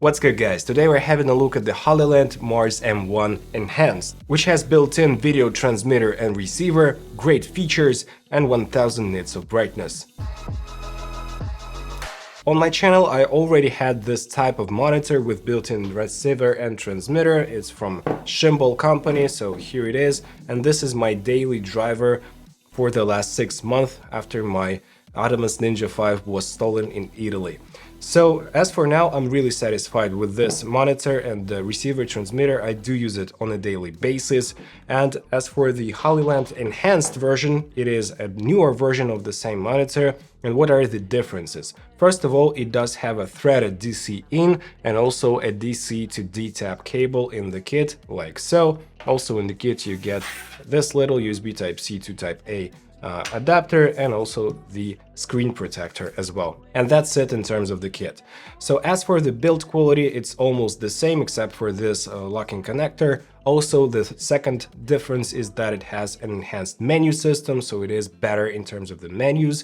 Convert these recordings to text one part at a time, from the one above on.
What's good, guys? Today we're having a look at the Hollyland Mars M1 Enhanced, which has built-in video transmitter and receiver, great features, and 1000 nits of brightness. On my channel, I already had this type of monitor with built-in receiver and transmitter. It's from Shimbol company, so here it is. And this is my daily driver for the last 6 months after my Adamas Ninja 5 was stolen in Italy. So as for now, I'm really satisfied with this monitor and the receiver transmitter. I do use it on a daily basis. And as for the Hollyland Enhanced version, it is a newer version of the same monitor. And what are the differences? First of all, it does have a threaded DC in and also a DC to D-tap cable in the kit, like so. Also in the kit you get this little USB Type-C to Type-A adapter and also the screen protector as well. And that's it in terms of the kit. So as for the build quality, it's almost the same except for this locking connector. Also, the second difference is that it has an enhanced menu system, so it is better in terms of the menus,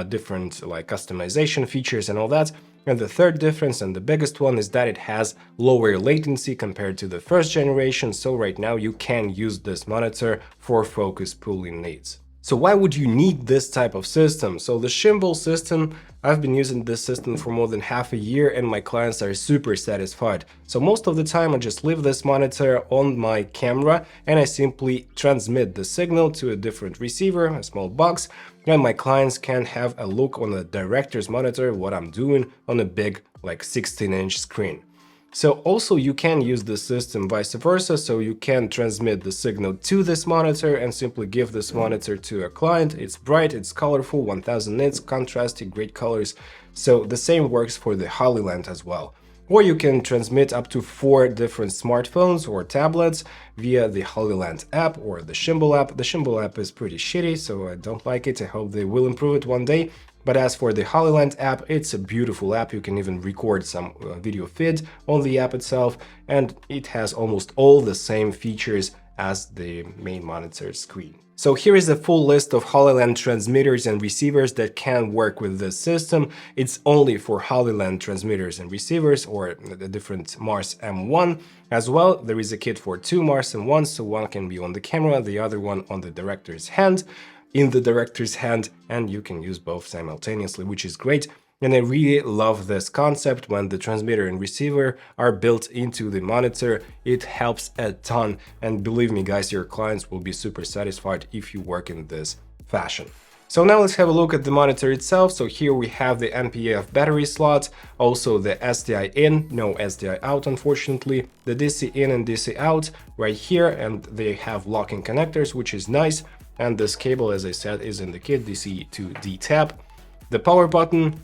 different like customization features and all that. And the third difference, and the biggest one, is that it has lower latency compared to the first generation, so right now you can use this monitor for focus pulling needs. So why would you need this type of system? So the Shimbol system, I've been using this system for more than half a year and my clients are super satisfied. So most of the time I just leave this monitor on my camera and I simply transmit the signal to a different receiver, a small box, and my clients can have a look on the director's monitor, what I'm doing on a big like 16-inch screen. So also you can use the system vice versa, so you can transmit the signal to this monitor and simply give this monitor to a client. It's bright, it's colorful, 1000 nits, contrasty, great colors. So the same works for the Hollyland as well. Or you can transmit up to 4 different smartphones or tablets via the Hollyland app or the Shimbol app. The Shimbol app is pretty shitty, so I don't like it. I hope they will improve it one day. But as for the Hollyland app, it's a beautiful app. You can even record some video feed on the app itself, and it has almost all the same features as the main monitor screen. So here is a full list of Hollyland transmitters and receivers that can work with this system. It's only for Hollyland transmitters and receivers or the different Mars M1 as well. There is a kit for 2 Mars M1s, so one can be on the camera, the other one on the director's hand. In the director's hand, and you can use both simultaneously, which is great. And I really love this concept when the transmitter and receiver are built into the monitor. It helps a ton, and believe me guys, your clients will be super satisfied if you work in this fashion. So now let's have a look at the monitor itself. So here we have the NPF battery slot, also the SDI in, no SDI out unfortunately, the DC in and DC out right here, and they have locking connectors, which is nice. And this cable, as I said, is in the kit, DC to D-tap. The power button,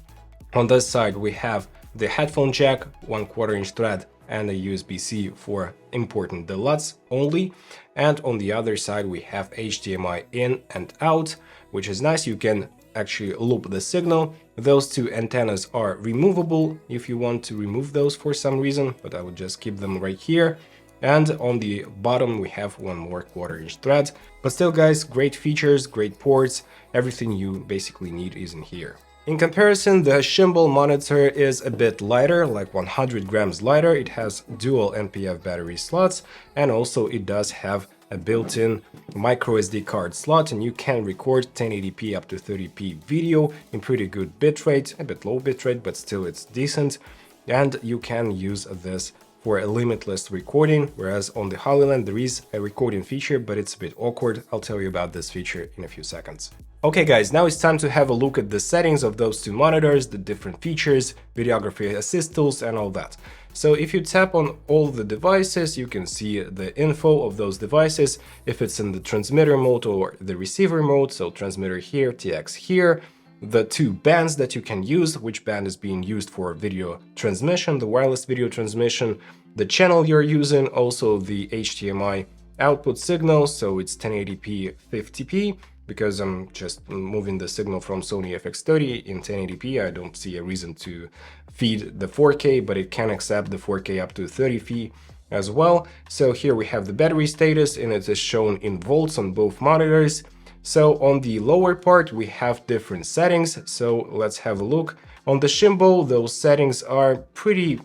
on this side we have the headphone jack, 1/4 inch thread, and a USB-C for important the LUTs only. And on the other side we have HDMI in and out, which is nice. You can actually loop the signal. Those 2 antennas are removable if you want to remove those for some reason, but I would just keep them right here. And on the bottom we have 1 more 1/4 inch thread. But still guys, great features, great ports, everything you basically need is in here. In comparison, the Shimbol monitor is a bit lighter, like 100 grams lighter. It has dual NPF battery slots, and also it does have a built-in micro SD card slot, and you can record 1080p up to 30p video in pretty good bitrate, a bit low bitrate, but still it's decent. And you can use this for a limitless recording, whereas on the Hollyland there is a recording feature, but it's a bit awkward. I'll tell you about this feature in a few seconds. Okay guys, now it's time to have a look at the settings of those 2 monitors, the different features, videography assist tools and all that. So if you tap on all the devices, you can see the info of those devices, if it's in the transmitter mode or the receiver mode, so transmitter here, TX here, the 2 bands that you can use, which band is being used for video transmission, the wireless video transmission, the channel you're using, also the HDMI output signal, so it's 1080p 50p, because I'm just moving the signal from Sony FX30 in 1080p. I don't see a reason to feed the 4K, but it can accept the 4K up to 30p as well. So here we have the battery status, and it is shown in volts on both monitors. So on the lower part we have different settings, so let's have a look. On the Shimbol, those settings are pretty,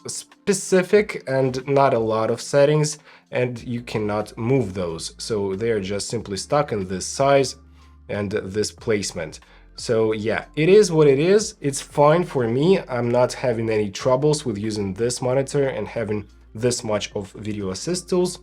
specific and not a lot of settings, and you cannot move those. So they're just simply stuck in this size and this placement. So yeah, it is what it is. It's fine for me. I'm not having any troubles with using this monitor and having this much of video assist tools.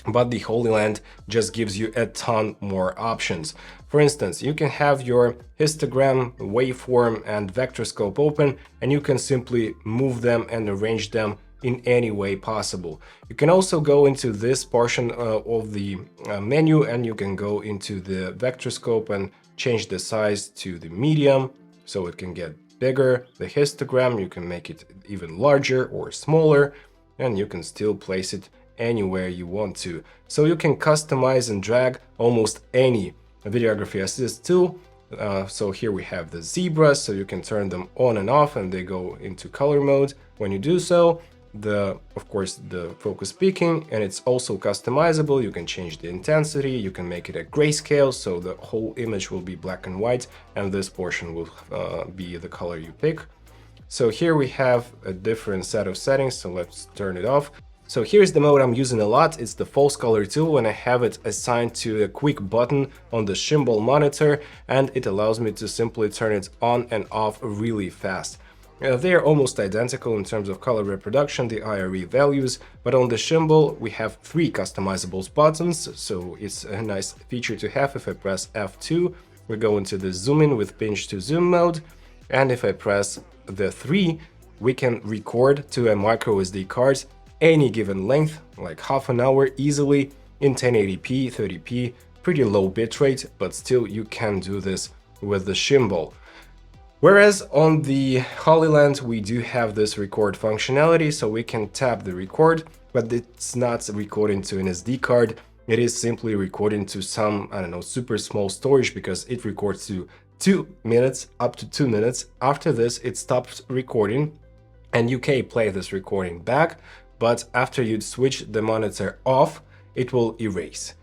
But the Hollyland just gives you a ton more options. For instance, you can have your histogram, waveform, and vectorscope open, and you can simply move them and arrange them in any way possible. You can also go into this portion of the menu, and you can go into the vectorscope and change the size to the medium, so it can get bigger. The histogram, you can make it even larger or smaller, and you can still place it anywhere you want to. So you can customize and drag almost any videography assist tool. So here we have the zebras, so you can turn them on and off and they go into color mode when you do so. Of course, the focus peaking, and it's also customizable. You can change the intensity, you can make it a grayscale, so the whole image will be black and white, and this portion will be the color you pick. So here we have a different set of settings, so let's turn it off. So here's the mode I'm using a lot. It's the false color tool, and I have it assigned to a quick button on the Shimbol monitor, and it allows me to simply turn it on and off really fast. They are almost identical in terms of color reproduction, the IRE values, but on the Shimbol we have 3 customizable buttons, so it's a nice feature to have. If I press F2, we go into the zoom in with pinch to zoom mode, and if I press the 3, we can record to a micro SD card any given length, like half an hour easily, in 1080p, 30p, pretty low bitrate, but still you can do this with the Shimbol. Whereas on the Hollyland we do have this record functionality, so we can tap the record, but it's not recording to an SD card, it is simply recording to some, I don't know, super small storage, because it records to 2 minutes, up to 2 minutes. After this it stops recording, and you can play this recording back, but after you switch the monitor off, it will erase.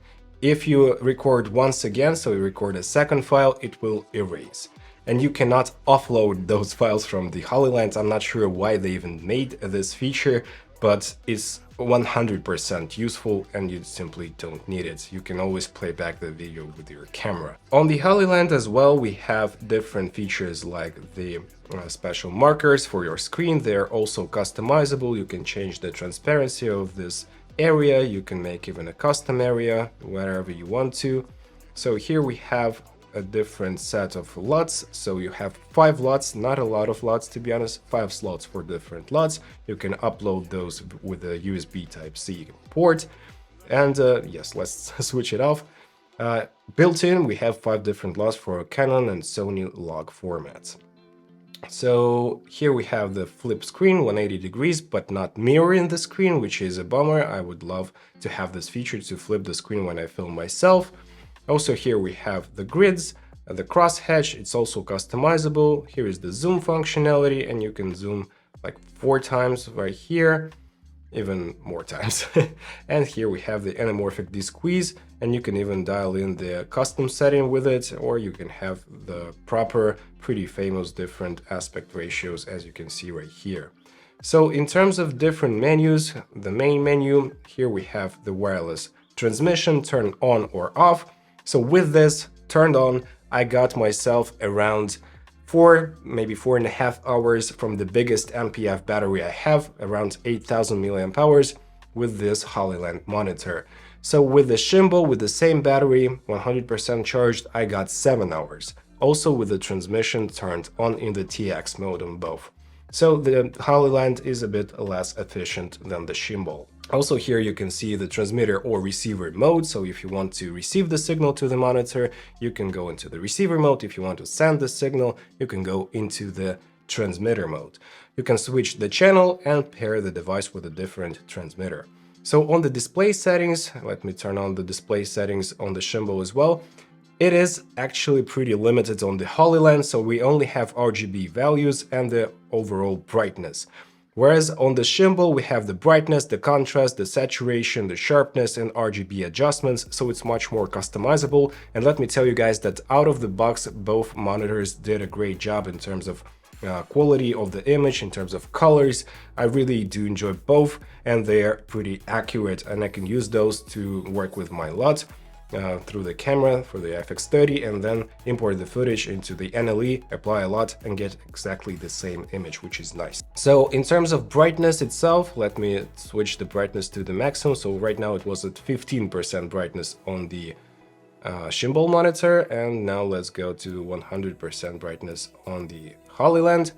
If you record once again, so you record a second file, it will erase. And you cannot offload those files from the Hollyland. I'm not sure why they even made this feature, but it's 100% useful and you simply don't need it. You can always play back the video with your camera. On the Hollyland as well, we have different features like the special markers for your screen. They're also customizable. You can change the transparency of this area. You can make even a custom area wherever you want to. So here we have a different set of LUTs. So you have 5 LUTs, not a lot of LUTs to be honest, 5 slots for different LUTs. You can upload those with a USB Type-C port. And yes, let's switch it off. Built in, we have 5 different LUTs for Canon and Sony log formats. So here we have the flip screen 180 degrees, but not mirroring the screen, which is a bummer. I would love to have this feature to flip the screen when I film myself. Also here we have the grids, the crosshatch, it's also customizable. Here is the zoom functionality, and you can zoom like 4 times right here, even more times. And here we have the anamorphic de-squeeze, and you can even dial in the custom setting with it, or you can have the proper, pretty famous different aspect ratios, as you can see right here. So in terms of different menus, the main menu, here we have the wireless transmission, turn on or off. So with this turned on, I got myself around 4, maybe 4.5 hours from the biggest MPF battery I have, around 8,000 mAh with this Hollyland monitor. So with the Shimbol, with the same battery, 100% charged, I got 7 hours. Also with the transmission turned on in the TX mode on both. So the Hollyland is a bit less efficient than the Shimbol. Also here you can see the transmitter or receiver mode, so if you want to receive the signal to the monitor, you can go into the receiver mode. If you want to send the signal, you can go into the transmitter mode. You can switch the channel and pair the device with a different transmitter. So on the display settings, let me turn on the display settings on the Shimbol as well. It is actually pretty limited on the Hollyland, so we only have RGB values and the overall brightness. Whereas on the Shimbol we have the brightness, the contrast, the saturation, the sharpness, and RGB adjustments, so it's much more customizable. And let me tell you guys that out of the box, both monitors did a great job in terms of quality of the image, in terms of colors. I really do enjoy both, and they are pretty accurate, and I can use those to work with my LUT through the camera for the FX30, and then import the footage into the NLE, apply a LUT, and get exactly the same image, which is nice. So in terms of brightness itself, let me switch the brightness to the maximum. So right now it was at 15% brightness on the Shimbol monitor, and now let's go to 100% brightness on the Hollyland.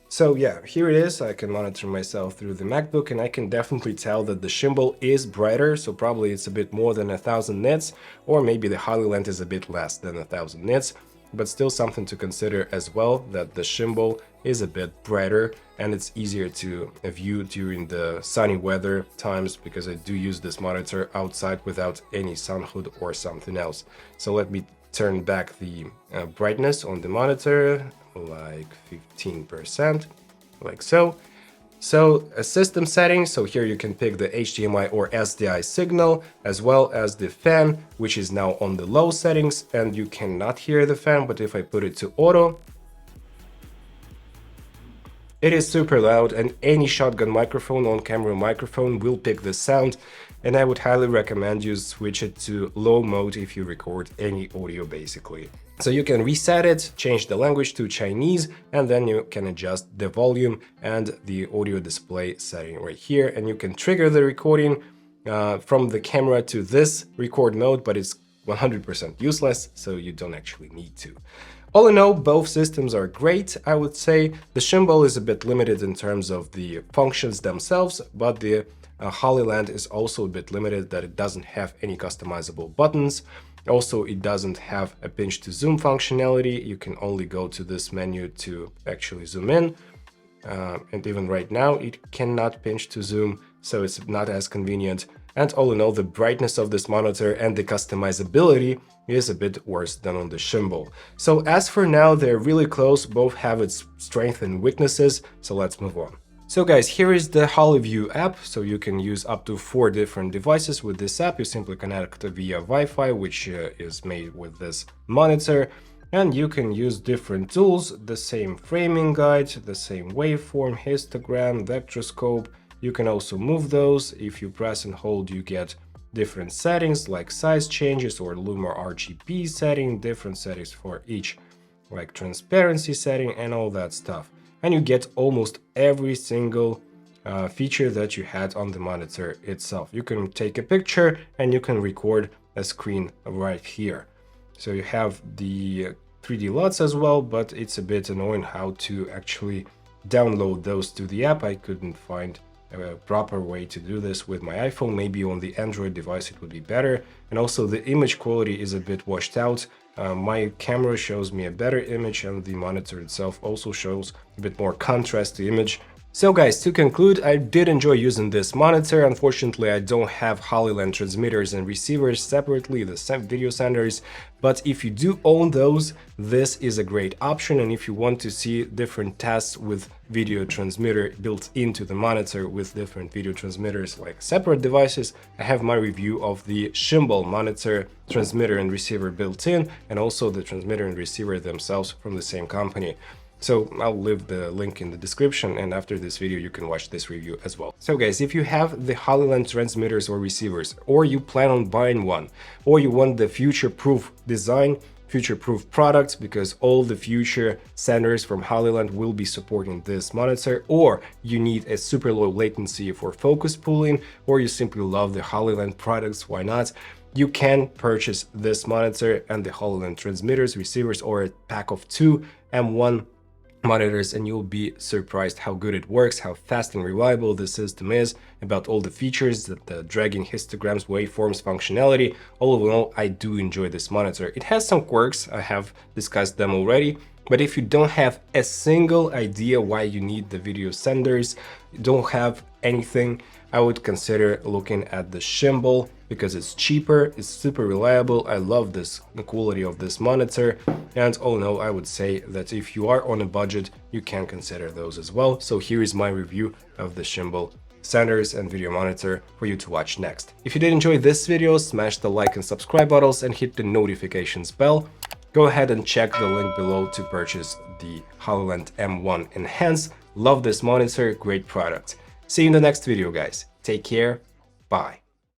So yeah, here it is. I can monitor myself through the MacBook, and I can definitely tell that the Shimbol is brighter, so probably it's a bit more than 1000 nits, or maybe the Hollyland is a bit less than 1000 nits, but still something to consider as well, that the Shimbol is a bit brighter and it's easier to view during the sunny weather times, because I do use this monitor outside without any sun hood or something else. So let me turn back the brightness on the monitor, like 15%, like so. So a system setting, so here you can pick the HDMI or SDI signal, as well as the fan, which is now on the low settings, and you cannot hear the fan, but if I put it to auto, it is super loud, and any shotgun microphone, on-camera microphone, will pick the sound, and I would highly recommend you switch it to low mode if you record any audio, basically. So you can reset it, change the language to Chinese, and then you can adjust the volume and the audio display setting right here, and you can trigger the recording from the camera to this record mode, but it's 100% useless, so you don't actually need to. All in all, both systems are great, I would say. The Shimbol is a bit limited in terms of the functions themselves, but the Hollyland is also a bit limited, that it doesn't have any customizable buttons. Also, it doesn't have a pinch to zoom functionality. You can only go to this menu to actually zoom in. And even right now, it cannot pinch to zoom, so it's not as convenient. And all in all, the brightness of this monitor and the customizability is a bit worse than on the Shimbol. So as for now, they're really close, both have its strengths and weaknesses, so let's move on. So guys, here is the Hollyview app, so you can use up to 4 different devices with this app. You simply connect via Wi-Fi, which is made with this monitor, and you can use different tools, the same framing guide, the same waveform, histogram, vectorscope. You can also move those. If you press and hold, you get different settings like size changes or Luma RGB setting, different settings for each, like transparency setting and all that stuff. And you get almost every single feature that you had on the monitor itself. You can take a picture and you can record a screen right here. So you have the 3D LUTs as well, but it's a bit annoying how to actually download those to the app. I couldn't find a proper way to do this with my iPhone. Maybe on the Android device it would be better. And also the image quality is a bit washed out. My camera shows me a better image, and the monitor itself also shows a bit more contrast to image. So guys, to conclude, I did enjoy using this monitor. Unfortunately, I don't have Hollyland transmitters and receivers separately, the video senders, but if you do own those, this is a great option. And if you want to see different tests with video transmitter built into the monitor with different video transmitters like separate devices, I have my review of the Shimbol monitor transmitter and receiver built in, and also the transmitter and receiver themselves from the same company. So I'll leave the link in the description, and after this video you can watch this review as well. So guys, if you have the Hollyland transmitters or receivers, or you plan on buying one, or you want the future-proof design, future-proof products, because all the future senders from Hollyland will be supporting this monitor, or you need a super low latency for focus pulling, or you simply love the Hollyland products, why not? You can purchase this monitor and the Hollyland transmitters, receivers, or a pack of 2 M1 monitors, and you'll be surprised how good it works, how fast and reliable the system is, about all the features, the dragging histograms, waveforms, functionality. All in all, I do enjoy this monitor. It has some quirks, I have discussed them already, but if you don't have a single idea why you need the video senders, don't have anything, I would consider looking at the Shimbol, because it's cheaper, it's super reliable. I love the quality of this monitor, and all in all, I would say that if you are on a budget, you can consider those as well. So here is my review of the Shimbol senders and video monitor for you to watch next. If you did enjoy this video, smash the like and subscribe buttons and hit the notifications bell. Go ahead and check the link below to purchase the Hollyland M1 Enhanced. Love this monitor, great product. See you in the next video, guys. Take care, bye.